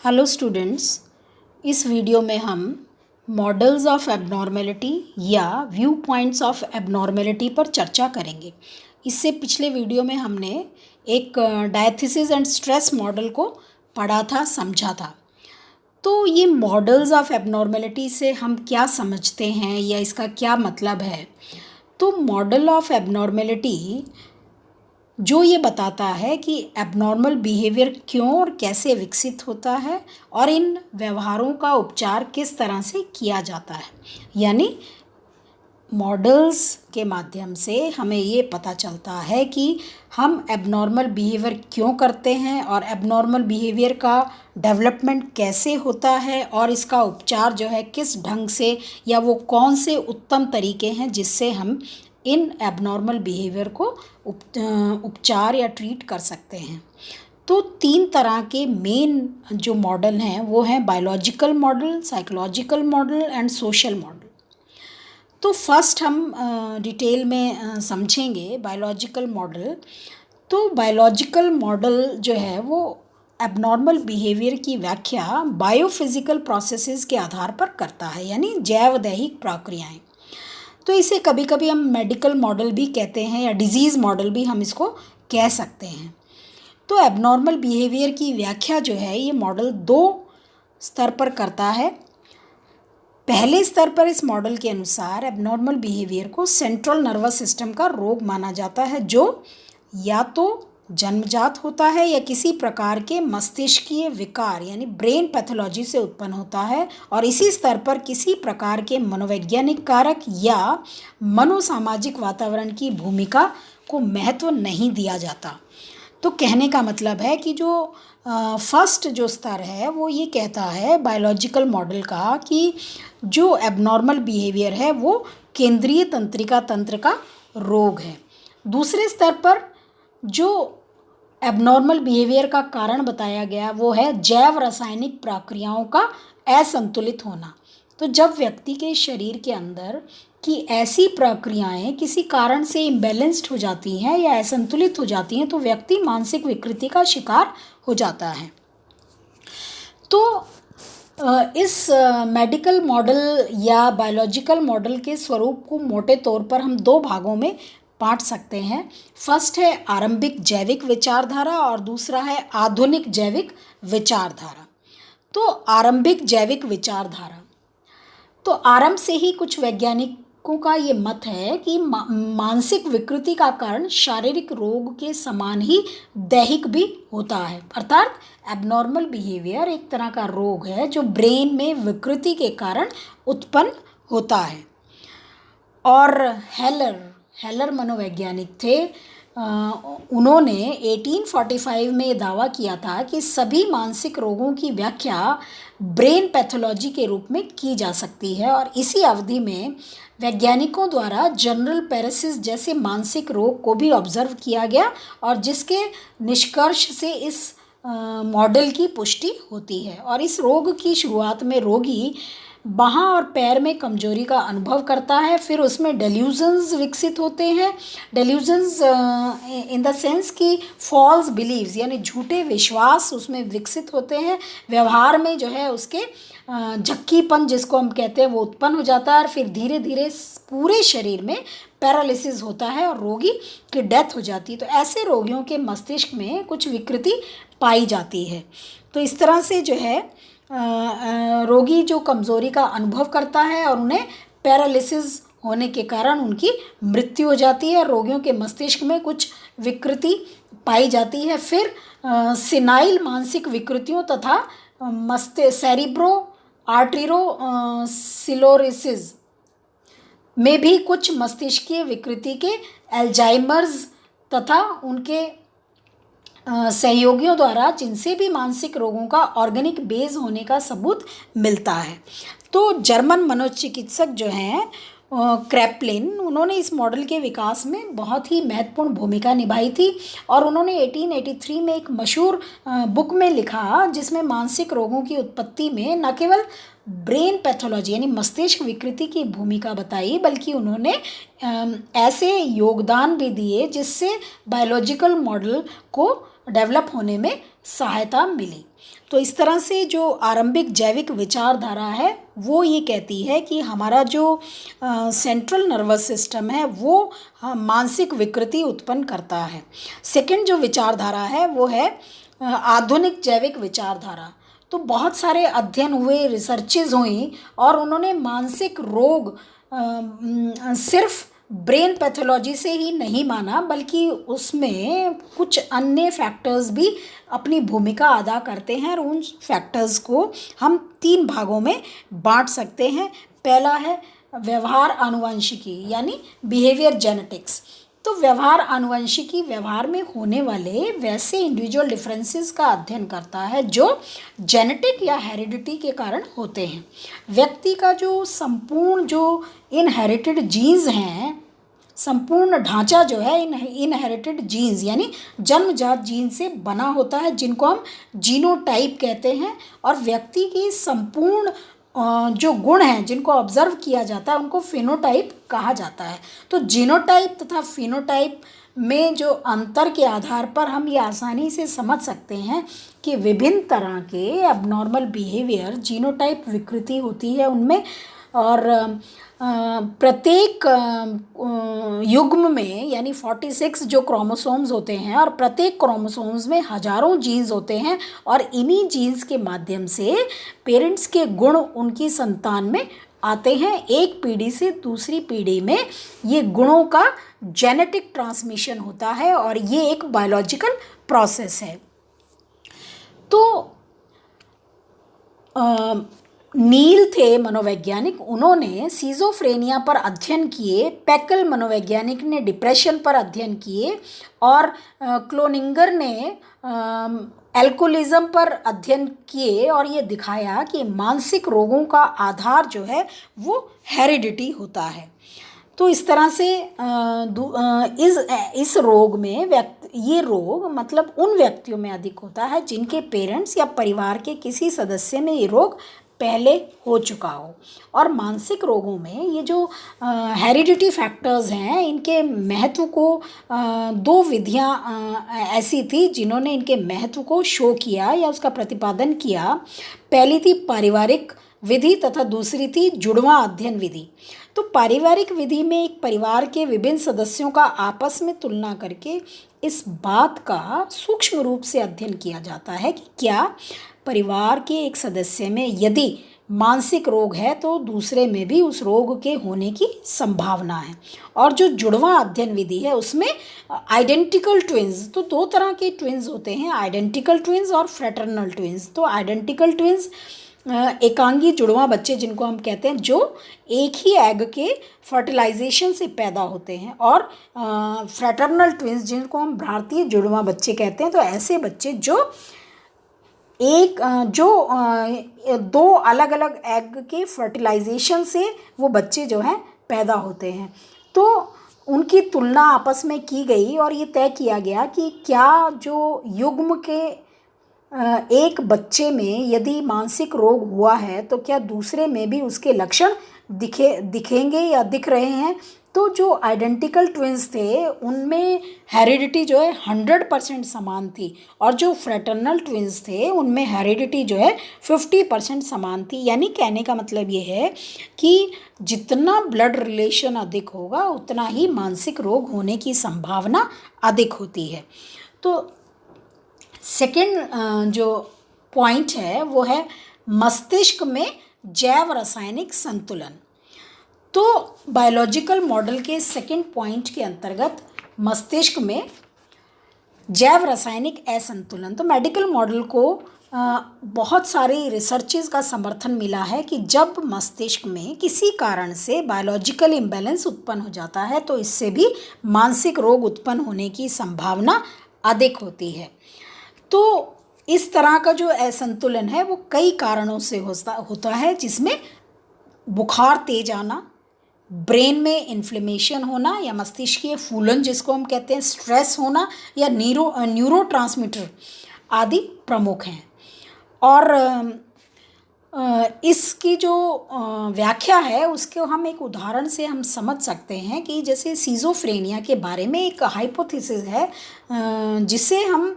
Hello students, इस video में हम मॉडल्स ऑफ एबनॉर्मेलिटी या व्यू पॉइंट्स ऑफ एबनॉर्मेलिटी पर चर्चा करेंगे। इससे पिछले वीडियो में हमने एक डायथिसिस एंड स्ट्रेस मॉडल को पढ़ा था, समझा था। तो ये मॉडल्स ऑफ एबनॉर्मेलिटी से हम क्या समझते हैं या इसका क्या मतलब है? तो मॉडल ऑफ एबनॉर्मेलिटी जो ये बताता है कि एबनॉर्मल बिहेवियर क्यों और कैसे विकसित होता है और इन व्यवहारों का उपचार किस तरह से किया जाता है। यानी मॉडल्स के माध्यम से हमें ये पता चलता है कि हम एबनॉर्मल बिहेवियर क्यों करते हैं और एबनॉर्मल बिहेवियर का डेवलपमेंट कैसे होता है और इसका उपचार जो है किस ढंग से या वो कौन से उत्तम तरीके हैं जिससे हम इन एबनॉर्मल बिहेवियर को उपचार या ट्रीट कर सकते हैं। तो 3 तरह के मेन जो मॉडल हैं वो हैं biological model, psychological model and social model. तो फर्स्ट हम डिटेल में समझेंगे बायोलॉजिकल मॉडल। तो बायोलॉजिकल मॉडल जो है वो एबनॉर्मल बिहेवियर की व्याख्या बायोफिजिकल प्रोसेसेस के आधार पर करता है, यानी जैवदैहिक प्रक्रियाएं। तो इसे कभी कभी हम मेडिकल मॉडल भी कहते हैं या डिजीज़ मॉडल भी हम इसको कह सकते हैं। तो एबनॉर्मल बिहेवियर की व्याख्या जो है ये मॉडल 2 स्तर पर करता है। पहले स्तर पर इस मॉडल के अनुसार एबनॉर्मल बिहेवियर को सेंट्रल नर्वस सिस्टम का रोग माना जाता है, जो या तो जन्मजात होता है या किसी प्रकार के मस्तिष्कीय विकार यानी ब्रेन पैथोलॉजी से उत्पन्न होता है, और इसी स्तर पर किसी प्रकार के मनोवैज्ञानिक कारक या मनोसामाजिक वातावरण की भूमिका को महत्व नहीं दिया जाता। तो कहने का मतलब है कि जो फर्स्ट जो स्तर है वो ये कहता है बायोलॉजिकल मॉडल का कि जो एबनॉर्मल बिहेवियर है वो केंद्रीय तंत्रिका तंत्र का रोग है। दूसरे स्तर पर जो एबनॉर्मल बिहेवियर का कारण बताया गया वो है जैव रासायनिक प्रक्रियाओं का असंतुलित होना। तो जब व्यक्ति के शरीर के अंदर कि ऐसी प्रक्रियाएं किसी कारण से इम्बैलेंस्ड हो जाती हैं या असंतुलित हो जाती हैं तो व्यक्ति मानसिक विकृति का शिकार हो जाता है। तो इस मेडिकल मॉडल या बायोलॉजिकल मॉडल के स्वरूप को मोटे तौर पर हम 2 भागों में बांट सकते हैं। फर्स्ट है आरंभिक जैविक विचारधारा और दूसरा है आधुनिक जैविक विचारधारा। तो आरंभिक जैविक विचारधारा, तो आरंभ से ही कुछ वैज्ञानिकों का ये मत है कि मानसिक विकृति का कारण शारीरिक रोग के समान ही दैहिक भी होता है। अर्थात एबनॉर्मल बिहेवियर एक तरह का रोग है जो ब्रेन में विकृति के कारण उत्पन्न होता है। और हेलर मनोवैज्ञानिक थे। उन्होंने 1845 में ये दावा किया था कि सभी मानसिक रोगों की व्याख्या ब्रेन पैथोलॉजी के रूप में की जा सकती है, और इसी अवधि में वैज्ञानिकों द्वारा जनरल पैरालिसिस जैसे मानसिक रोग को भी ऑब्जर्व किया गया, और जिसके निष्कर्ष से इस मॉडल की पुष्टि होती है। और इस रोग की शुरुआत में रोगी बाहाँ और पैर में कमजोरी का अनुभव करता है, फिर उसमें डेल्यूजन्स विकसित होते हैं। डेल्यूजन्स इन द सेंस कि फॉल्स बिलीव्स यानी झूठे विश्वास उसमें विकसित होते हैं। व्यवहार में जो है उसके झक्कीपन जिसको हम कहते हैं वो उत्पन्न हो जाता है, और फिर धीरे धीरे पूरे शरीर में पैरालिसिस होता है और रोगी की डेथ हो जाती है। तो ऐसे रोगियों के मस्तिष्क में कुछ विकृति पाई जाती है। तो इस तरह से जो है रोगी जो कमज़ोरी का अनुभव करता है और उन्हें पैरालिसिस होने के कारण उनकी मृत्यु हो जाती है। रोगियों के मस्तिष्क में कुछ विकृति पाई जाती है। फिर सिनाइल मानसिक विकृतियों तथा सेरिब्रो आर्टेरो सिलोसिस में भी कुछ मस्तिष्कीय विकृति के एल्जाइमर्स तथा उनके सहयोगियों द्वारा जिनसे भी मानसिक रोगों का ऑर्गेनिक बेस होने का सबूत मिलता है। तो जर्मन मनोचिकित्सक जो हैं क्रैपलिन, उन्होंने इस मॉडल के विकास में बहुत ही महत्वपूर्ण भूमिका निभाई थी, और उन्होंने 1883 में एक मशहूर बुक में लिखा जिसमें मानसिक रोगों की उत्पत्ति में न केवल ब्रेन पैथोलॉजी यानी मस्तिष्क विकृति की भूमिका बताई, बल्कि उन्होंने ऐसे योगदान भी दिए जिससे बायोलॉजिकल मॉडल को डेवलप होने में सहायता मिली। तो इस तरह से जो आरंभिक जैविक विचारधारा है वो ये कहती है कि हमारा जो सेंट्रल नर्वस सिस्टम है वो मानसिक विकृति उत्पन्न करता है। सेकंड जो विचारधारा है वो है आधुनिक जैविक विचारधारा। तो बहुत सारे अध्ययन हुए, रिसर्चेज हुई और उन्होंने मानसिक रोग सिर्फ ब्रेन पैथोलॉजी से ही नहीं माना, बल्कि उसमें कुछ अन्य फैक्टर्स भी अपनी भूमिका अदा करते हैं और उन फैक्टर्स को हम 3 भागों में बांट सकते हैं। पहला है व्यवहार आनुवंशिकी यानी बिहेवियर जेनेटिक्स। तो व्यवहार आनुवंशिकी व्यवहार में होने वाले वैसे इंडिविजुअल डिफरेंसेस का अध्ययन करता है जो जेनेटिक या हेरिडिटी के कारण होते हैं। व्यक्ति का जो संपूर्ण जो इनहेरिटेड जीन्स हैं, संपूर्ण ढांचा जो है इनहेरिटेड जीन्स यानी जन्मजात जीन से बना होता है, जिनको हम जीनोटाइप कहते हैं। और व्यक्ति की संपूर्ण जो गुण हैं जिनको ऑब्जर्व किया जाता है उनको फिनोटाइप कहा जाता है। तो जीनोटाइप तथा फिनोटाइप में जो अंतर के आधार पर हम ये आसानी से समझ सकते हैं कि विभिन्न तरह के एबनॉर्मल बिहेवियर जीनोटाइप विकृति होती है उनमें। और प्रत्येक युग्म में यानी 46 जो क्रोमोसोम्स होते हैं और प्रत्येक क्रोमोसोम्स में हजारों जीन्स होते हैं और इन्हीं जीन्स के माध्यम से पेरेंट्स के गुण उनकी संतान में आते हैं। एक पीढ़ी से दूसरी पीढ़ी में ये गुणों का जेनेटिक ट्रांसमिशन होता है और ये एक बायोलॉजिकल प्रोसेस है। तो नील थे मनोवैज्ञानिक, उन्होंने सिजोफ्रेनिया पर अध्ययन किए। पैकल मनोवैज्ञानिक ने डिप्रेशन पर अध्ययन किए और क्लोनिंगर ने एल्कोहलिज्म पर अध्ययन किए और ये दिखाया कि मानसिक रोगों का आधार जो है वो हेरिडिटी होता है। तो इस तरह से इस रोग में ये रोग मतलब उन व्यक्तियों में अधिक होता है जिनके पेरेंट्स या परिवार के किसी सदस्य में ये रोग पहले हो चुका हो। और मानसिक रोगों में ये जो हेरिडिटी फैक्टर्स हैं इनके महत्व को 2 विधियां ऐसी थी जिन्होंने इनके महत्व को शो किया या उसका प्रतिपादन किया। पहली थी पारिवारिक विधि तथा दूसरी थी जुड़वां अध्ययन विधि। तो पारिवारिक विधि में एक परिवार के विभिन्न सदस्यों का आपस में तुलना करके इस बात का सूक्ष्म रूप से अध्ययन किया जाता है कि क्या परिवार के एक सदस्य में यदि मानसिक रोग है तो दूसरे में भी उस रोग के होने की संभावना है। और जो जुड़वां अध्ययन विधि है उसमें आइडेंटिकल ट्विंस, तो 2 तरह के ट्विंस होते हैं, आइडेंटिकल ट्विंस और फ्रेटर्नल ट्विंस। तो आइडेंटिकल ट्विंस एकांगी जुड़वां बच्चे जिनको हम कहते हैं जो एक ही एग के फर्टिलाइजेशन से पैदा होते हैं, और फ्रेटर्नल ट्विंस जिनको हम भारतीय जुड़वां बच्चे कहते हैं। तो ऐसे बच्चे जो 2 अलग अलग एग के फर्टिलाइजेशन से वो बच्चे जो हैं पैदा होते हैं। तो उनकी तुलना आपस में की गई और ये तय किया गया कि क्या जो युग्म के एक बच्चे में यदि मानसिक रोग हुआ है तो क्या दूसरे में भी उसके लक्षण दिखेंगे या दिख रहे हैं। तो जो आइडेंटिकल ट्विंस थे उनमें हेरिडिटी जो है 100% समान थी और जो फ्रेटर्नल ट्विंस थे उनमें हेरिडिटी जो है 50% समान थी। यानी कहने का मतलब ये है कि जितना ब्लड रिलेशन अधिक होगा उतना ही मानसिक रोग होने की संभावना अधिक होती है। तो सेकेंड जो पॉइंट है वो है मस्तिष्क में जैव रासायनिक संतुलन। तो बायोलॉजिकल मॉडल के सेकेंड पॉइंट के अंतर्गत मस्तिष्क में जैव रासायनिक असंतुलन। तो मेडिकल मॉडल को बहुत सारी रिसर्चेज का समर्थन मिला है कि जब मस्तिष्क में किसी कारण से बायोलॉजिकल इम्बैलेंस उत्पन्न हो जाता है तो इससे भी मानसिक रोग उत्पन्न होने की संभावना अधिक होती है। तो इस तरह का जो असंतुलन है वो कई कारणों से होता है, जिसमें बुखार तेज आना, ब्रेन में इन्फ्लेमेशन होना या मस्तिष्कीय फूलन जिसको हम कहते हैं, स्ट्रेस होना या न्यूरोट्रांसमीटर आदि प्रमुख हैं। और इसकी जो व्याख्या है उसको हम एक उदाहरण से हम समझ सकते हैं कि जैसे सिज़ोफ्रेनिया के बारे में एक हाइपोथेसिस है जिसे हम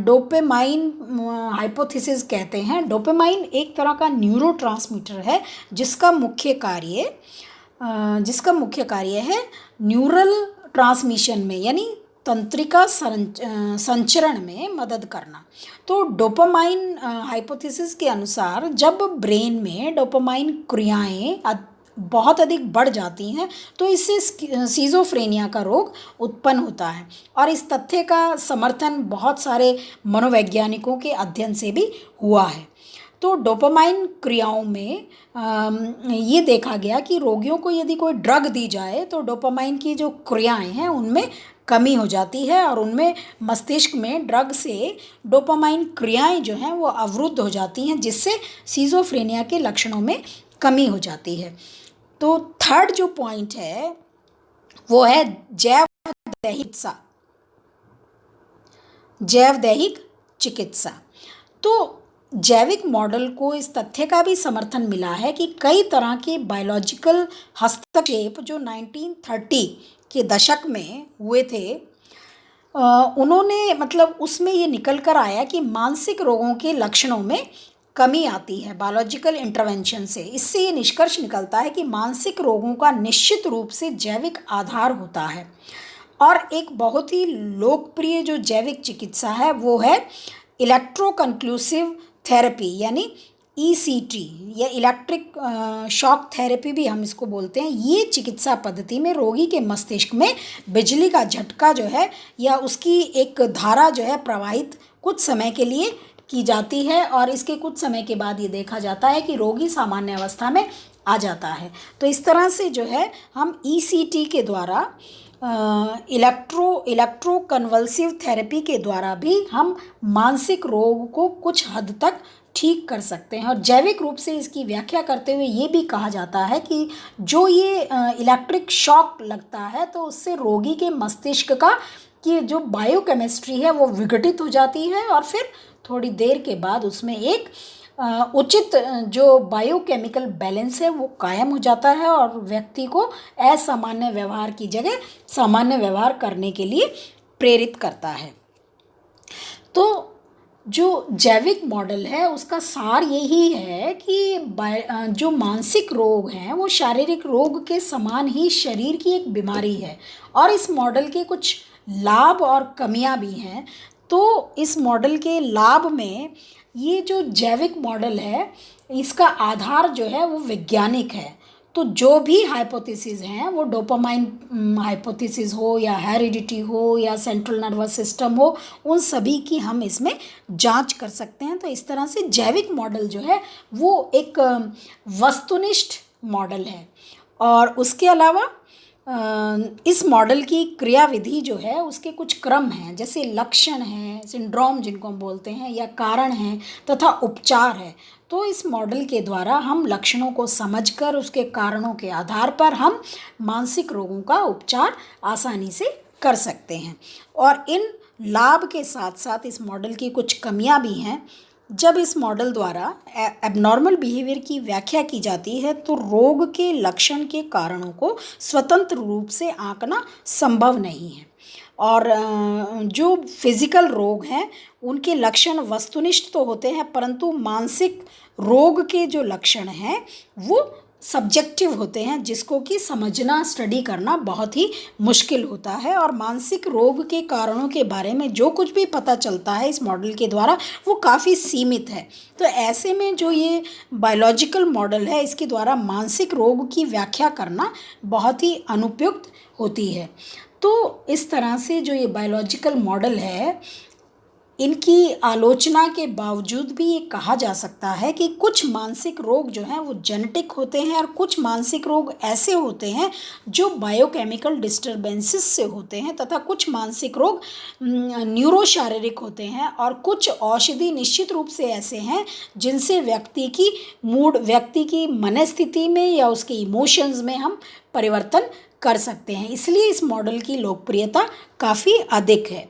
डोपामाइन हाइपोथेसिस कहते हैं। डोपामाइन एक तरह का न्यूरोट्रांसमीटर है जिसका मुख्य कार्य है न्यूरल ट्रांसमिशन में यानी तंत्रिका संचरण में मदद करना। तो डोपामाइन हाइपोथेसिस के अनुसार जब ब्रेन में डोपामाइन क्रियाएं बहुत अधिक बढ़ जाती हैं तो इससे सिज़ोफ्रेनिया का रोग उत्पन्न होता है। और इस तथ्य का समर्थन बहुत सारे मनोवैज्ञानिकों के अध्ययन से भी हुआ है। तो डोपामाइन क्रियाओं में ये देखा गया कि रोगियों को यदि कोई ड्रग दी जाए तो डोपामाइन की जो क्रियाएं हैं उनमें कमी हो जाती है और उनमें मस्तिष्क में ड्रग से डोपामाइन क्रियाएं जो हैं वो अवरुद्ध हो जाती हैं, जिससे सिज़ोफ्रेनिया के लक्षणों में कमी हो जाती है। तो थर्ड जो पॉइंट है वो है जैवदैहिक चिकित्सा। तो जैविक मॉडल को इस तथ्य का भी समर्थन मिला है कि कई तरह के बायोलॉजिकल हस्तक्षेप जो 1930 के दशक में हुए थे उन्होंने मतलब उसमें ये निकल कर आया कि मानसिक रोगों के लक्षणों में कमी आती है बायोलॉजिकल इंटरवेंशन से। इससे ये निष्कर्ष निकलता है कि मानसिक रोगों का निश्चित रूप से जैविक आधार होता है। और एक बहुत ही लोकप्रिय जो जैविक चिकित्सा है वो है इलेक्ट्रोकन्क्लूसिव थेरेपी यानी ECT या इलेक्ट्रिक शॉक थेरेपी भी हम इसको बोलते हैं। ये चिकित्सा पद्धति में रोगी के मस्तिष्क में बिजली का झटका जो है या उसकी एक धारा जो है प्रवाहित कुछ समय के लिए की जाती है और इसके कुछ समय के बाद ये देखा जाता है कि रोगी सामान्य अवस्था में आ जाता है। तो इस तरह से जो है हम ECT के द्वारा इलेक्ट्रोकन्वल्सिव थेरेपी के द्वारा भी हम मानसिक रोग को कुछ हद तक ठीक कर सकते हैं। और जैविक रूप से इसकी व्याख्या करते हुए ये भी कहा जाता है कि जो ये इलेक्ट्रिक शॉक लगता है तो उससे रोगी के मस्तिष्क का कि जो बायोकेमिस्ट्री है वो विघटित हो जाती है और फिर थोड़ी देर के बाद उसमें एक उचित जो बायोकेमिकल बैलेंस है वो कायम हो जाता है और व्यक्ति को असामान्य व्यवहार की जगह सामान्य व्यवहार करने के लिए प्रेरित करता है। तो जो जैविक मॉडल है उसका सार यही है कि जो मानसिक रोग हैं वो शारीरिक रोग के समान ही शरीर की एक बीमारी है और इस मॉडल के कुछ लाभ और कमियां भी हैं। तो इस मॉडल के लाभ में ये जो जैविक मॉडल है इसका आधार जो है वो वैज्ञानिक है। तो जो भी हाइपोथेसिस हैं वो डोपामाइन हाइपोथेसिस हो या हेरिडिटी हो या सेंट्रल नर्वस सिस्टम हो उन सभी की हम इसमें जांच कर सकते हैं। तो इस तरह से जैविक मॉडल जो है वो एक वस्तुनिष्ठ मॉडल है। और उसके अलावा इस मॉडल की क्रियाविधि जो है उसके कुछ क्रम हैं, जैसे लक्षण हैं, सिंड्रोम जिनको हम बोलते हैं, या कारण हैं तथा उपचार है। तो इस मॉडल के द्वारा हम लक्षणों को समझकर उसके कारणों के आधार पर हम मानसिक रोगों का उपचार आसानी से कर सकते हैं। और इन लाभ के साथ साथ इस मॉडल की कुछ कमियां भी हैं। जब इस मॉडल द्वारा एबनॉर्मल बिहेवियर की व्याख्या की जाती है तो रोग के लक्षण के कारणों को स्वतंत्र रूप से आंकना संभव नहीं है। और जो फिजिकल रोग हैं उनके लक्षण वस्तुनिष्ठ तो होते हैं परंतु मानसिक रोग के जो लक्षण हैं वो सब्जेक्टिव होते हैं, जिसको कि समझना स्टडी करना बहुत ही मुश्किल होता है। और मानसिक रोग के कारणों के बारे में जो कुछ भी पता चलता है इस मॉडल के द्वारा वो काफ़ी सीमित है। तो ऐसे में जो ये बायोलॉजिकल मॉडल है इसके द्वारा मानसिक रोग की व्याख्या करना बहुत ही अनुपयुक्त होती है। तो इस तरह से जो ये बायोलॉजिकल मॉडल है इनकी आलोचना के बावजूद भी ये कहा जा सकता है कि कुछ मानसिक रोग जो हैं वो जेनेटिक होते हैं और कुछ मानसिक रोग ऐसे होते हैं जो बायोकेमिकल डिस्टरबेंसेस से होते हैं तथा कुछ मानसिक रोग न्यूरोशारीरिक होते हैं और कुछ औषधि निश्चित रूप से ऐसे हैं जिनसे व्यक्ति की मनस्थिति में या उसके इमोशंस में हम परिवर्तन कर सकते हैं। इसलिए इस मॉडल की लोकप्रियता काफ़ी अधिक है।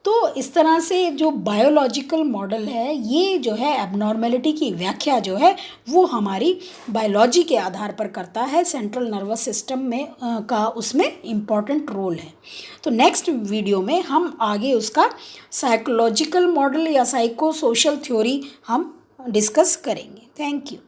तो इस तरह से जो बायोलॉजिकल मॉडल है, ये जो है एबनॉर्मेलिटी की व्याख्या जो है वो हमारी बायोलॉजी के आधार पर करता है। सेंट्रल नर्वस सिस्टम में का उसमें इम्पॉर्टेंट रोल है। तो नेक्स्ट वीडियो में हम आगे उसका साइकोलॉजिकल मॉडल या साइको सोशल थ्योरी हम डिस्कस करेंगे। Thank you.